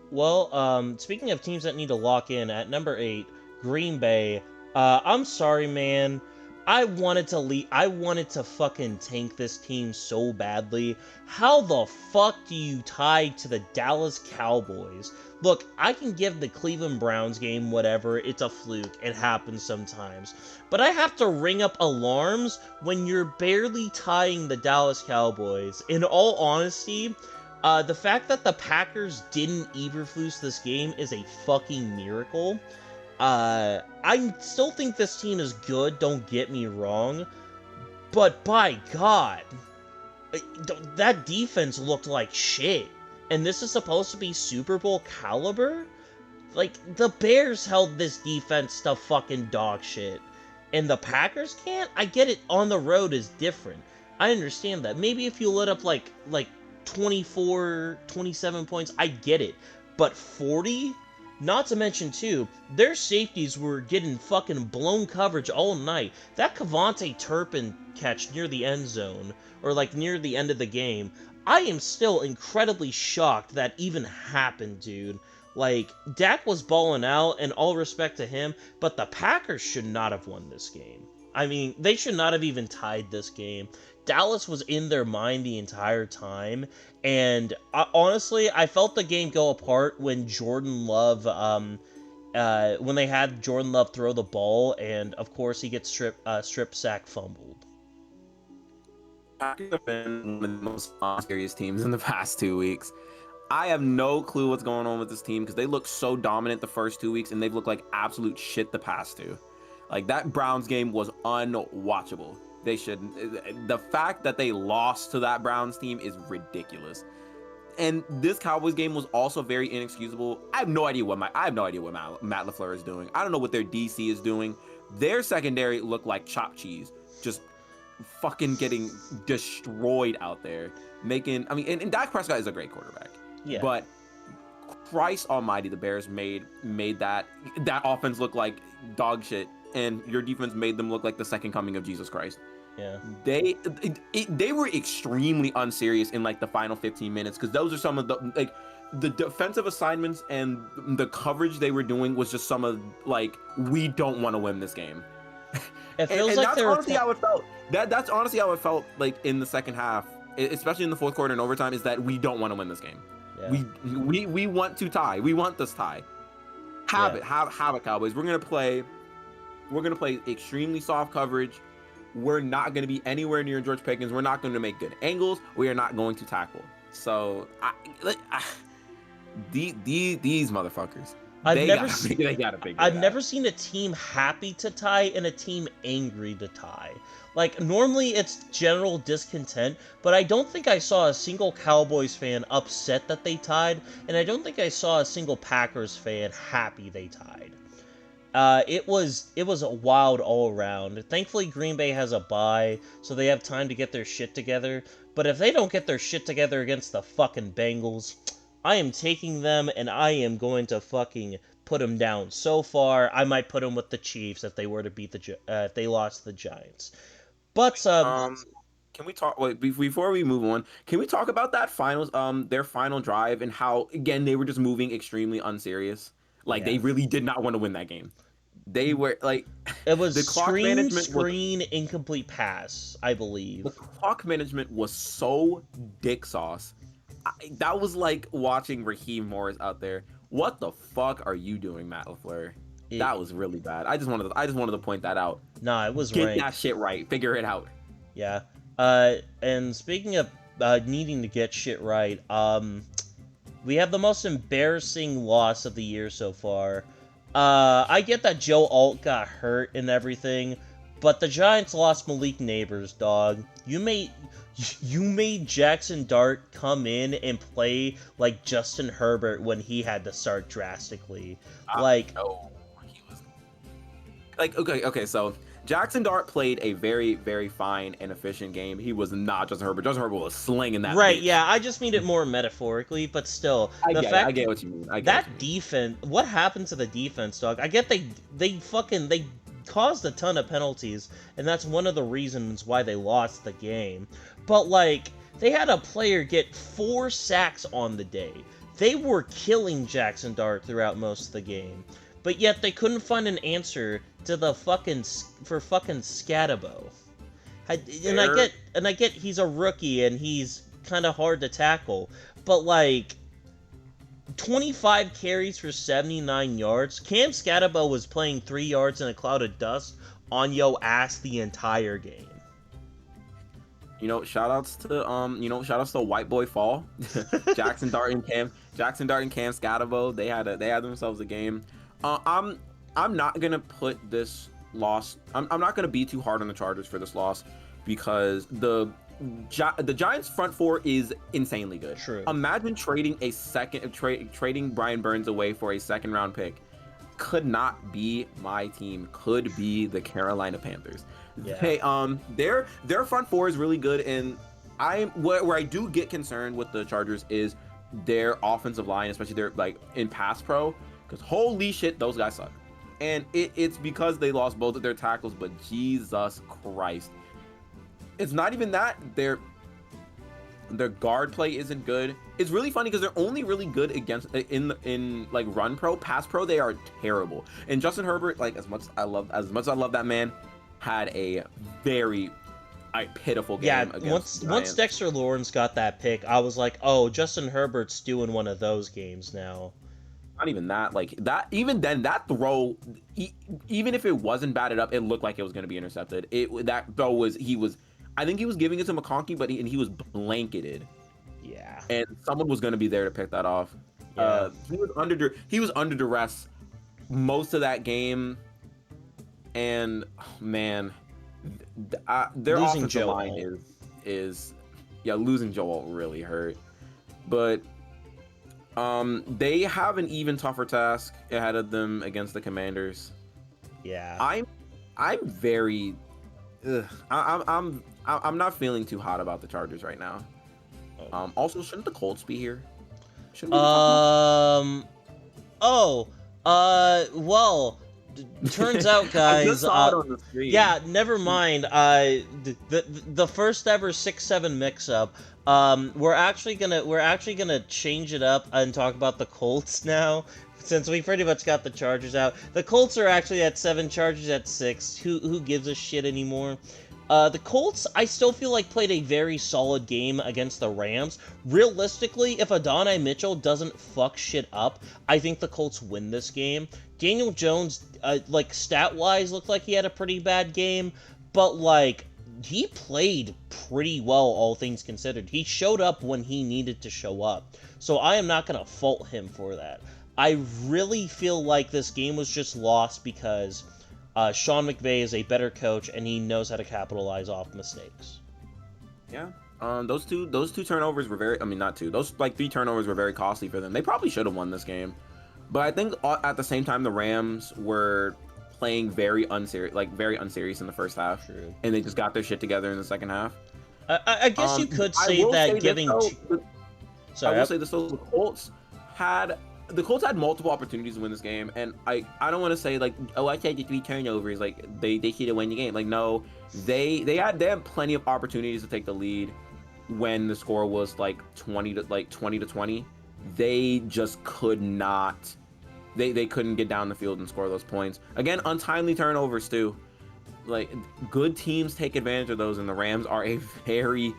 Well, speaking of teams that need to lock in, at number 8, Green Bay. I'm sorry, man. I wanted to fucking tank this team so badly. How the fuck do you tie to the Dallas Cowboys? Look, I can give the Cleveland Browns game whatever. It's a fluke. It happens sometimes. But I have to ring up alarms when you're barely tying the Dallas Cowboys. In all honesty, the fact that the Packers didn't Eberflus this game is a fucking miracle. I still think this team is good, don't get me wrong, but by God, that defense looked like shit. And this is supposed to be Super Bowl caliber? Like, the Bears held this defense to fucking dog shit. And the Packers can't? I get it, on the road is different. I understand that. Maybe if you lit up like 24, 27 points, I get it. But 40? Not to mention, too, their safeties were getting fucking blown coverage all night. That Cavante Turpin catch near the end zone, or like near the end of the game, I am still incredibly shocked that even happened, dude. Like, Dak was balling out, and all respect to him, but the Packers should not have won this game. I mean, they should not have even tied this game. Dallas was in their mind the entire time, and honestly, I felt the game go apart when Jordan Love, when they had Jordan Love throw the ball, and of course he gets strip sack fumbled. Packers have been one of the most serious teams in the past 2 weeks. I have no clue what's going on with this team because they look so dominant the first 2 weeks, and they've looked like absolute shit the past two. Like, that Browns game was unwatchable. They should. The fact that they lost to that Browns team is ridiculous. And this Cowboys game was also very inexcusable. I have no idea what Matt LaFleur is doing. I don't know what their DC is doing. Their secondary looked like chopped cheese, just fucking getting destroyed out there. And Dak Prescott is a great quarterback. Yeah. But Christ Almighty, the Bears made that offense look like dog shit, and your defense made them look like the second coming of Jesus Christ. Yeah. They were extremely unserious in like the final 15 minutes, because those are some of the like the defensive assignments and the coverage they were doing was just some of like, we don't want to win this game. It feels And like that's they were honestly how it felt. That's honestly how it felt like in the second half, especially in the fourth quarter and overtime, is that we don't want to win this game. Yeah. We want to tie. We want this tie. Have it, Cowboys. We're gonna play extremely soft coverage. We're not going to be anywhere near George Pickens. We're not going to make good angles. We are not going to tackle. So these motherfuckers, they gotta figure I've it out. never seen a team happy to tie and a team angry to tie. Like, normally it's general discontent, but I don't think I saw a single Cowboys fan upset that they tied, and I don't think I saw a single Packers fan happy they tied. It was a wild all around. Thankfully, Green Bay has a bye, so they have time to get their shit together. But if they don't get their shit together against the fucking Bengals, I am taking them and I am going to fucking put them down so far. I might put them with the Chiefs if they were to beat if they lost the Giants. But Can we talk? Wait, before we move on, can we talk about that finals? Their final drive, and how again they were just moving extremely unserious. Like, yeah. they really did not want to win that game. They were like, It was the clock screen, incomplete pass, I believe. The clock management was so dick sauce. That was like watching Raheem Morris out there. What the fuck are you doing, Matt LaFleur? That was really bad. I just wanted to point that out. Nah, it was Get that shit right. Figure it out. Yeah. And speaking of needing to get shit right, we have the most embarrassing loss of the year so far. I get that Joe Alt got hurt and everything, but the Giants lost Malik Neighbors, dog. You made Jackson Dart come in and play like Justin Herbert when he had to start drastically. Like, no, he was like, okay, so Jackson Dart played a very, very fine and efficient game. He was not Justin Herbert. Justin Herbert was slinging that. Right, bitch. yeah, I just mean it more metaphorically, but still. I get what you mean. Defense, what happened to the defense, dog? I get they caused a ton of penalties, and that's one of the reasons why they lost the game. But, like, they had a player get 4 sacks on the day. They were killing Jackson Dart throughout most of the game. But yet they couldn't find an answer to the fucking Scatabo. And I get he's a rookie and he's kind of hard to tackle, but like 25 carries for 79 yards. Cam Scatabo was playing 3 yards in a cloud of dust on yo ass the entire game. Shout outs to White Boy Fall, Jackson Dart and Cam Scatabo. They had themselves a game. I'm not gonna put this loss. I'm not gonna be too hard on the Chargers for this loss, because the Giants' front four is insanely good. True. Imagine trading trading Brian Burns away for a second round pick. Could not be my team. Could be the Carolina Panthers. Yeah. Hey, their front four is really good, and where I do get concerned with the Chargers is their offensive line, especially their like in pass pro, because holy shit, those guys suck. And it's because they lost both of their tackles, but Jesus Christ. It's not even that. Their guard play isn't good. It's really funny because they're only really good against in like run pro, pass pro, they are terrible. And Justin Herbert, like as much as I love that man, had a very pitiful game against once Dexter Lawrence got that pick, I was like, oh, Justin Herbert's doing one of those games now. Not even that, like that. Even then, that throw, even if it wasn't batted up, it looked like it was going to be intercepted. That throw was I think he was giving it to McConkey, but he was blanketed. Yeah. And someone was going to be there to pick that off. Yeah. He was under duress most of that game, and man, their losing offensive line is losing Joel really hurt, but. They have an even tougher task ahead of them against the Commanders. Yeah. I'm very, I'm not feeling too hot about the Chargers right now. Also, shouldn't the Colts be here? Shouldn't we well, Turns out, I just guys, saw it on the screen. yeah, never mind. The first ever 6-7 mix-up. We're actually gonna change it up and talk about the Colts now, since we pretty much got the Chargers out. The Colts are actually at 7, Chargers at 6. Who gives a shit anymore? The Colts, I still feel like played a very solid game against the Rams. Realistically, if Adonai Mitchell doesn't fuck shit up, I think the Colts win this game. Daniel Jones, like, stat-wise, looked like he had a pretty bad game, but, like, he played pretty well, all things considered. He showed up when he needed to show up, so I am not going to fault him for that. I really feel like this game was just lost because Sean McVay is a better coach, and he knows how to capitalize off mistakes. Yeah. Those two turnovers were very. I mean, not two. Those like 3 turnovers were very costly for them. They probably should have won this game, but I think at the same time the Rams were playing very unserious in the first half. True. And they just got their shit together in the second half. I guess you could say that giving. I will say this though, the Colts had multiple opportunities to win this game, and I don't want to say like, oh, I said the 3 turnovers, like they should have won the game. Like, no, they had plenty of opportunities to take the lead when the score was like 20 to 20. They just could not. They couldn't get down the field and score those points. Again, untimely turnovers too. Like, good teams take advantage of those, and the Rams are a very,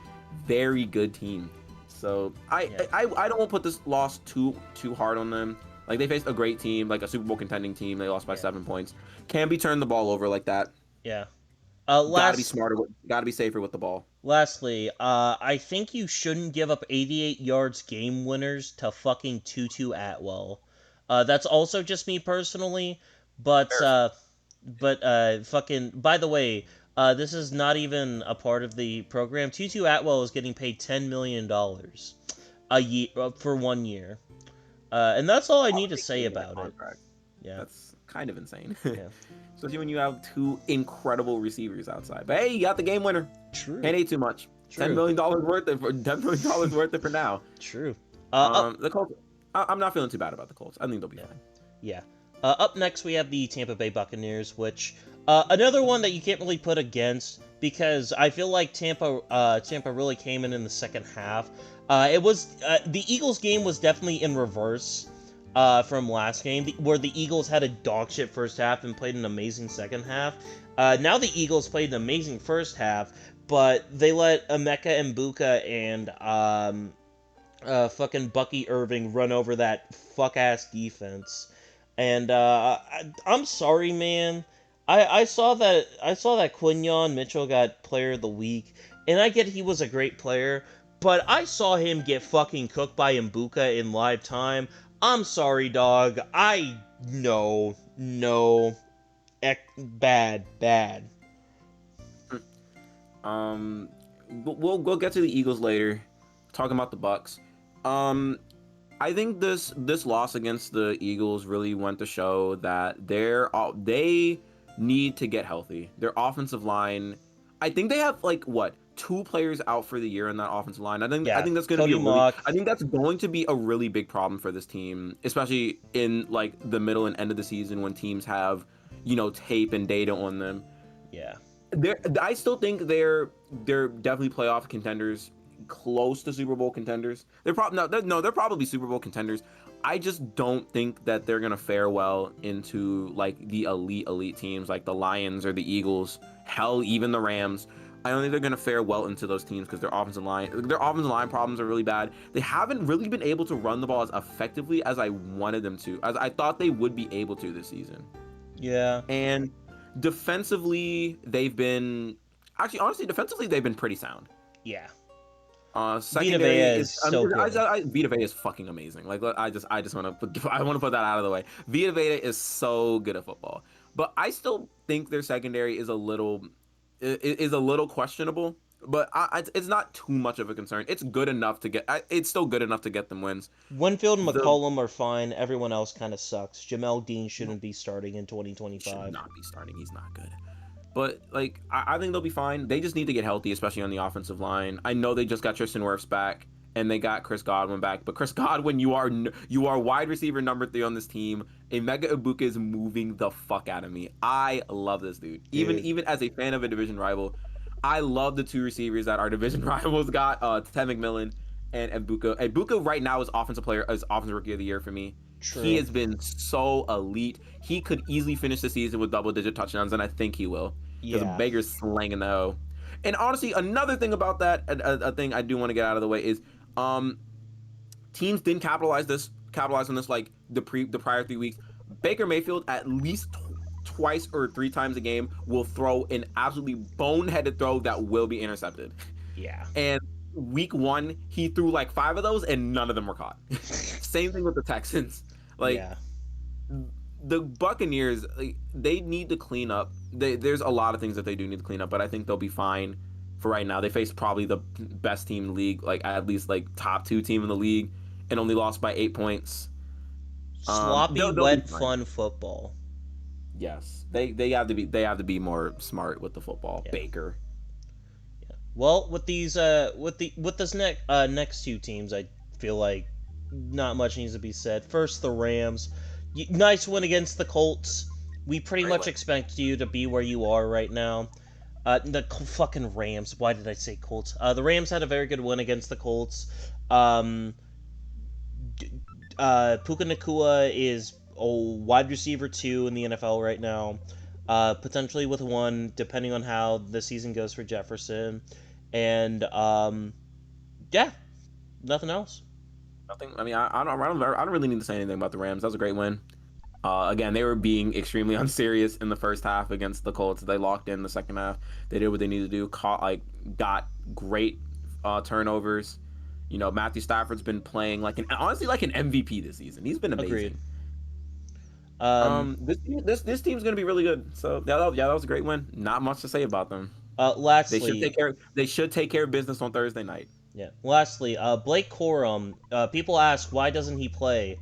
very good team. So I don't want to put this loss too hard on them. Like, they faced a great team, like a Super Bowl contending team. They lost by 7 points. Can't be turning the ball over like that. Yeah. Gotta be smarter. Gotta be safer with the ball. Lastly, I think you shouldn't give up 88 yards game winners to fucking Tutu Atwell. That's also just me personally, but fucking, by the way, this is not even a part of the program. Tutu Atwell is getting paid $10 million a year for 1 year, and that's all I need to say about it. Yeah, that's kind of insane. Yeah. Especially when you have 2 incredible receivers outside. But hey, you got the game winner. True. Ain't too much. True. $10 million worth it for for now. True. The Colts. I'm not feeling too bad about the Colts. I think they'll be fine. Yeah. Up next, we have the Tampa Bay Buccaneers, which another one that you can't really put against, because I feel like Tampa really came in the second half. It was the Eagles game was definitely in reverse from last game, where the Eagles had a dog shit first half and played an amazing second half. Now the Eagles played an amazing first half, but they let Emeka Mbuka and fucking Bucky Irving run over that fuck-ass defense. And I'm sorry, man. I saw that Quinyon Mitchell got Player of the Week, and I get he was a great player, but I saw him get fucking cooked by Mbuka in live time. I'm sorry, dog. No. Bad. We'll get to the Eagles later. Talking about the Bucks. I think this loss against the Eagles really went to show that they need to get healthy. Their offensive line, I think they have like 2 players out for the year in that offensive line. I think that's going to be I think that's going to be a really big problem for this team, especially in like the middle and end of the season when teams have, tape and data on them. Yeah. I still think they're definitely playoff contenders, close to Super Bowl contenders. They're probably Super Bowl contenders. I just don't think that they're gonna fare well into like the elite teams like the Lions or the Eagles. Hell, even the Rams. I don't think they're gonna fare well into those teams because their offensive line problems are really bad. They haven't really been able to run the ball as effectively as I wanted them to, as I thought they would be able to this season. Yeah. And defensively, they've been pretty sound. Yeah. Secondary is so good. Vita Vea is fucking amazing. Like, I just want to put that out of the way. Vita Vea is so good at football, but I still think their secondary is a little questionable. But it's not too much of a concern. It's good enough to get. It's still good enough to get them wins. Winfield and McCollum are fine. Everyone else kind of sucks. Jamel Dean shouldn't be starting in 2025. Should not be starting. He's not good. But like, I think they'll be fine. They just need to get healthy, especially on the offensive line. I know they just got Tristan Wirfs back, and they got Chris Godwin back. But Chris Godwin, you are wide receiver number 3 on this team. Emeka Ibuka is moving the fuck out of me. I love this dude. Dude. Even as a fan of a division rival, I love the 2 receivers that our division rivals got. Ted McMillan and Ibuka. Ibuka right now is offensive rookie of the year for me. He True. has been so elite. He could easily finish the season with double-digit touchdowns, and I think he will. Because Yeah. Baker's slanging the O. And honestly, another thing about that, a thing I do want to get out of the way is, um, teams didn't capitalize on this like the prior 3 weeks. Baker Mayfield at least twice or 3 times a game will throw an absolutely boneheaded throw that will be intercepted. Yeah. And week 1, he threw like 5 of those, and none of them were caught. Same thing with the Texans. Like, Yeah. the Buccaneers, like, they need to clean up. There's a lot of things that they do need to clean up, but I think they'll be fine for right now. They face probably the best team in the league, like at least like top 2 team in the league, and only lost by 8 points. Sloppy, They'll be wet, fine. fun football. Yes, they have to be more smart with the football. Yeah. Baker. Yeah. Well, with these with this next 2 teams, I feel like not much needs to be said. First, the Rams. Nice win against the Colts. We pretty Great much win. expect you to be where you are right now. Fucking Rams. Why did I say Colts? The Rams had a very good win against the Colts. Um, Puka Nakua is a wide receiver 2 in the NFL right now. Potentially with 1, depending on how the season goes for Jefferson. And yeah, nothing else. Nothing. I mean, I don't really need to say anything about the Rams. That was a great win. Again, they were being extremely unserious in the first half against the Colts. They locked in the second half. They did what they needed to do. Got great turnovers. You know, Matthew Stafford's been playing honestly like an MVP this season. He's been amazing. Agreed. Um, This team's gonna be really good. So that was a great win. Not much to say about them. lastly, They should take care of business on Thursday night. yeah. Lastly, Blake Corum. People ask why doesn't he play?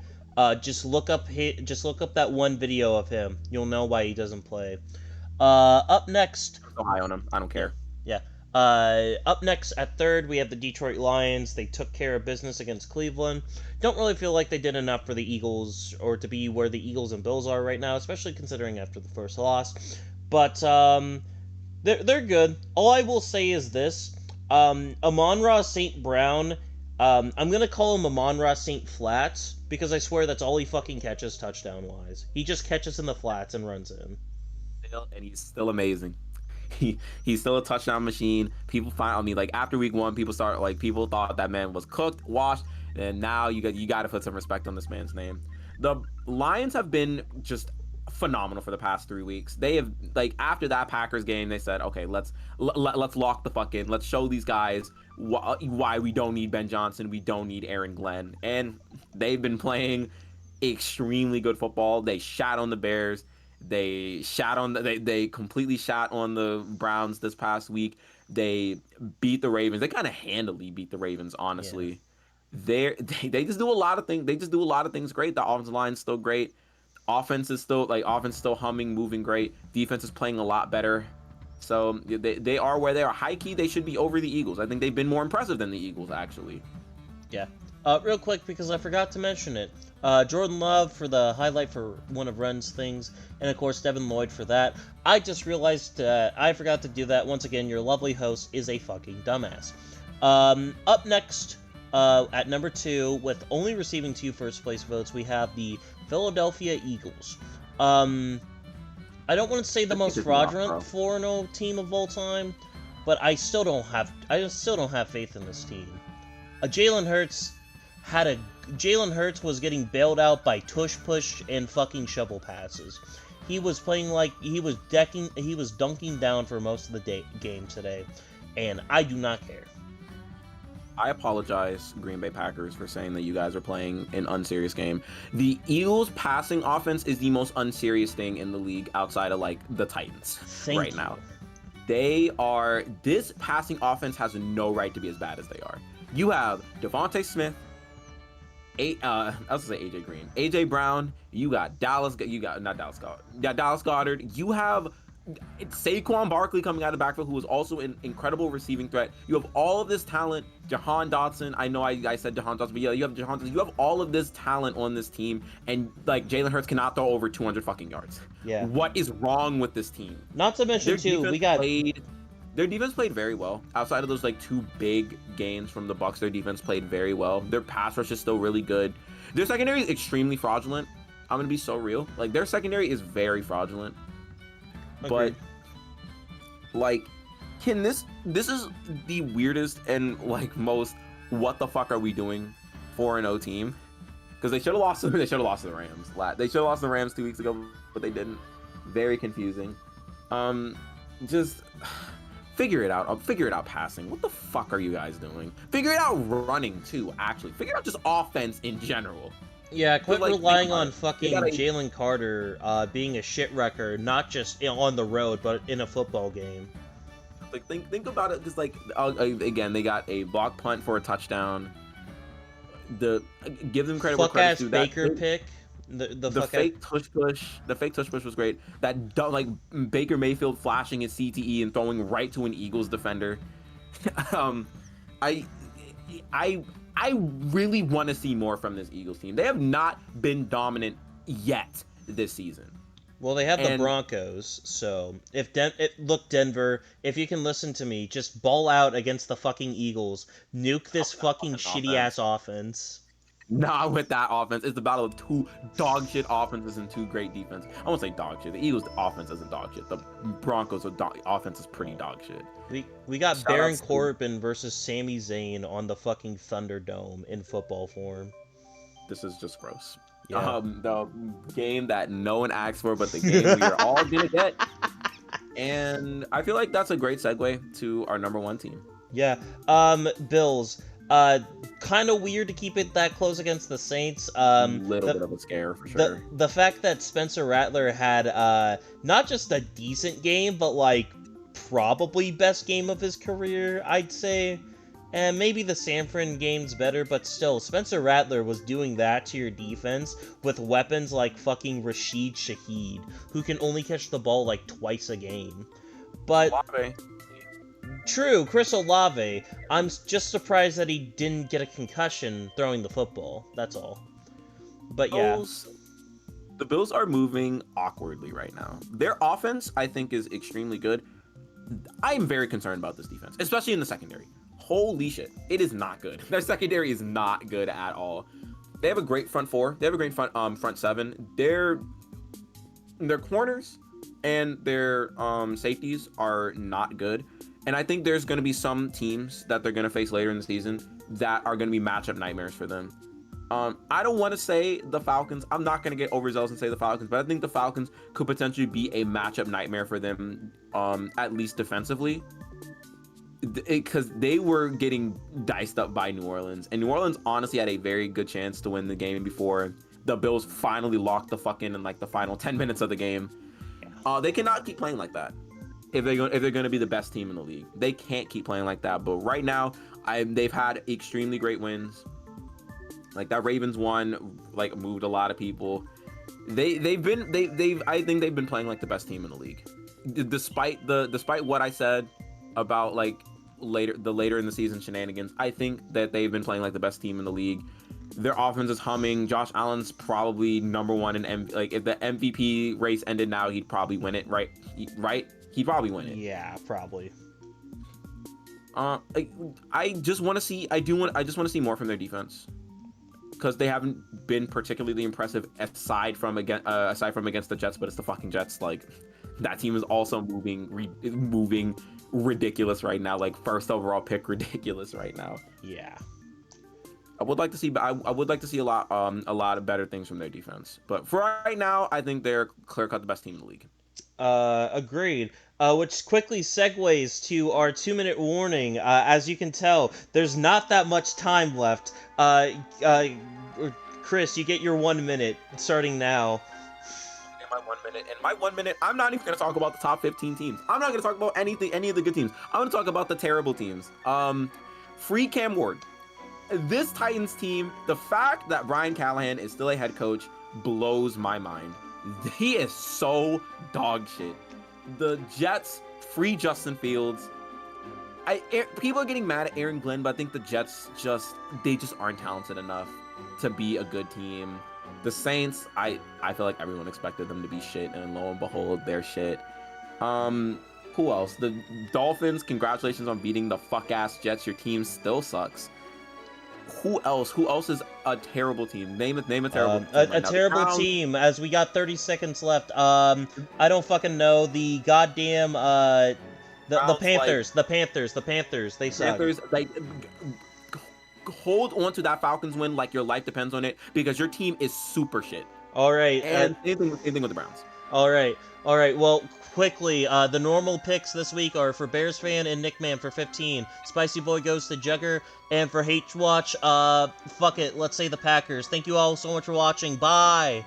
Just look up that one video of him. You'll know why he doesn't play. Up next, I'm so high on him. I don't care. yeah. Up next at third, we have the Detroit Lions. They took care of business against Cleveland. Don't really feel like they did enough for the Eagles or to be where the Eagles and Bills are right now, especially considering after the first loss. But they're good. All I will say is this: Amon-Ra St. Brown. I'm gonna call him Amon-Ra St. Flats because I swear that's all he fucking catches touchdown wise. He just catches in the flats and runs in. And he's still amazing. He's still a touchdown machine. People find me like after week 1, people thought that man was cooked, washed, and now you got to put some respect on this man's name. The Lions have been just phenomenal for the past 3 weeks. They have after that Packers game, they said, okay, let's lock the fuck in. Let's show these guys why we don't need Ben Johnson, we don't need Aaron Glenn, and they've been playing extremely good football. They shat on the Bears. They completely shat on the Browns this past week. They beat the Ravens. They kind of handily beat the Ravens, honestly. Yeah. They just do a lot of things. They just do a lot of things great. The offensive line's still great. Offense is still humming, moving great. Defense is playing a lot better. So they are where they are. High key, they should be over the Eagles. I think they've been more impressive than the Eagles, actually. Yeah. Real quick, because I forgot to mention it. Jordan Love for the highlight for one of Ren's things, and of course Devin Lloyd for that. I just realized I forgot to do that. Once again, your lovely host is a fucking dumbass. Up next, at number 2, with only receiving 2 first place votes, we have the Philadelphia Eagles. I don't want to say the most fraudulent 4-0 team of all time, but I still don't have faith in this team. Jalen Hurts was getting bailed out by tush push and fucking shovel passes. He was playing like he was dunking down for most of the game today, and I do not care. I apologize, Green Bay Packers, for saying that you guys are playing an unserious game. The Eagles' passing offense is the most unserious thing in the league outside of the Titans right now. This passing offense has no right to be as bad as they are. You have Devontae Smith, I was gonna say AJ Green, AJ Brown. You got Dallas Goddard. You have it's Saquon Barkley coming out of the backfield, who is also an incredible receiving threat. You have all of this talent. Jahan Dotson. I know I said Jahan Dotson, but yeah, you have Jahan Dotson. You have all of this talent on this team, and like Jalen Hurts cannot throw over 200 fucking yards. Yeah. What is wrong with this team? Not to mention too, Their defense played very well. Outside of those like 2 big gains from the Bucs, their defense played very well. Their pass rush is still really good. Their secondary is extremely fraudulent. I'm gonna be so real. Like their secondary is very fraudulent. Agreed. But like, this is the weirdest and like most what the fuck are we doing 4-0 team? Because they should have lost to the Rams. They should have lost the Rams 2 weeks ago, but they didn't. Very confusing. Just figure it out. Figure it out passing. What the fuck are you guys doing? Figure it out running too, actually. Figure out just offense in general. Yeah, quit like, relying on fucking Jalen Carter being a shit wrecker, not just on the road, but in a football game. Like, think about it, just like, again, they got a block punt for a touchdown. Give them credit where credit's due. Baker pick. The fake tush push was great. That like Baker Mayfield flashing his CTE and throwing right to an Eagles defender. I really want to see more from this Eagles team. They have not been dominant yet this season. Well, they have the Broncos, so look, Denver, if you can listen to me, just ball out against the fucking Eagles. Nuke this fucking shitty-ass offense. Not with that offense. It's the battle of 2 dog shit offenses and 2 great defense. I won't say dog shit. The Eagles' offense isn't dog shit. The Broncos' offense is pretty dog shit. We got Baron Corbin versus Sami Zayn on the fucking Thunderdome in football form. This is just gross. Yeah. The game that no one asked for, but the game we are all gonna get. And I feel like that's a great segue to our number 1 team. Yeah. Bills. Kind of weird to keep it that close against the Saints. Little bit of a scare for sure. The fact that Spencer Rattler had not just a decent game, but like probably best game of his career, I'd say. And maybe the Sanford game's better, but still, Spencer Rattler was doing that to your defense with weapons like fucking Rashid Shaheed, who can only catch the ball like twice a game. But true, Chris Olave. I'm just surprised that he didn't get a concussion throwing the football. That's all. But yeah. The Bills are moving awkwardly right now. Their offense, I think, is extremely good. I'm very concerned about this defense, especially in the secondary. Holy shit. It is not good. Their secondary is not good at all. They have a great front 4. They have a great front 7. Their corners and their safeties are not good. And I think there's going to be some teams that they're going to face later in the season that are going to be matchup nightmares for them. I don't want to say the Falcons. I'm not going to get overzealous and say the Falcons, but I think the Falcons could potentially be a matchup nightmare for them, at least defensively. Because they were getting diced up by New Orleans. And New Orleans honestly had a very good chance to win the game before the Bills finally locked the fuck in like the final 10 minutes of the game. They cannot keep playing like that. If they're going to be the best team in the league, they can't keep playing like that. But right now, they've had extremely great wins. Like that Ravens one, like moved a lot of people. I think they've been playing like the best team in the league, despite what I said about like later in the season shenanigans. I think that they've been playing like the best team in the league. Their offense is humming. Josh Allen's probably number 1 in like if the MVP race ended now, he'd probably win it. Right? He'd probably win it. Yeah, probably. I just want to see. I just want to see more from their defense, because they haven't been particularly impressive aside from against the Jets. But it's the fucking Jets. Like that team is also moving ridiculous right now. Like first overall pick ridiculous right now. Yeah. I would like to see a lot of better things from their defense. But for right now, I think they're clear-cut the best team in the league. Agreed. Which quickly segues to our 2-minute warning. As you can tell, there's not that much time left. Chris, you get your 1 minute starting now. My 1 minute. And my 1 minute, I'm not even going to talk about the top 15 teams. I'm not going to talk about any of the good teams. I'm going to talk about the terrible teams. Free Cam Ward. This Titans team, the fact that Brian Callahan is still a head coach blows my mind. He is so dog shit. The Jets free Justin Fields. People are getting mad at Aaron Glenn, but I think the Jets just aren't talented enough to be a good team. The Saints, I feel like everyone expected them to be shit, and lo and behold, they're shit. Who else? The Dolphins, congratulations on beating the fuck ass Jets. Your team still sucks. Who else? Who else is a terrible team? Name a terrible team right a now. terrible team, as we got 30 seconds left. I don't fucking know. The goddamn, the Browns, Panthers, the Panthers, they suck. Panthers, like, hold on to that Falcons win like your life depends on it, because your team is super shit. All right. And anything with the Browns. All right. All right. Well, quickly, the normal picks this week are for Bears fan and Nick Man for 15. Spicy Boy goes to Jugger, and for H Watch, fuck it, let's say the Packers. Thank you all so much for watching. Bye.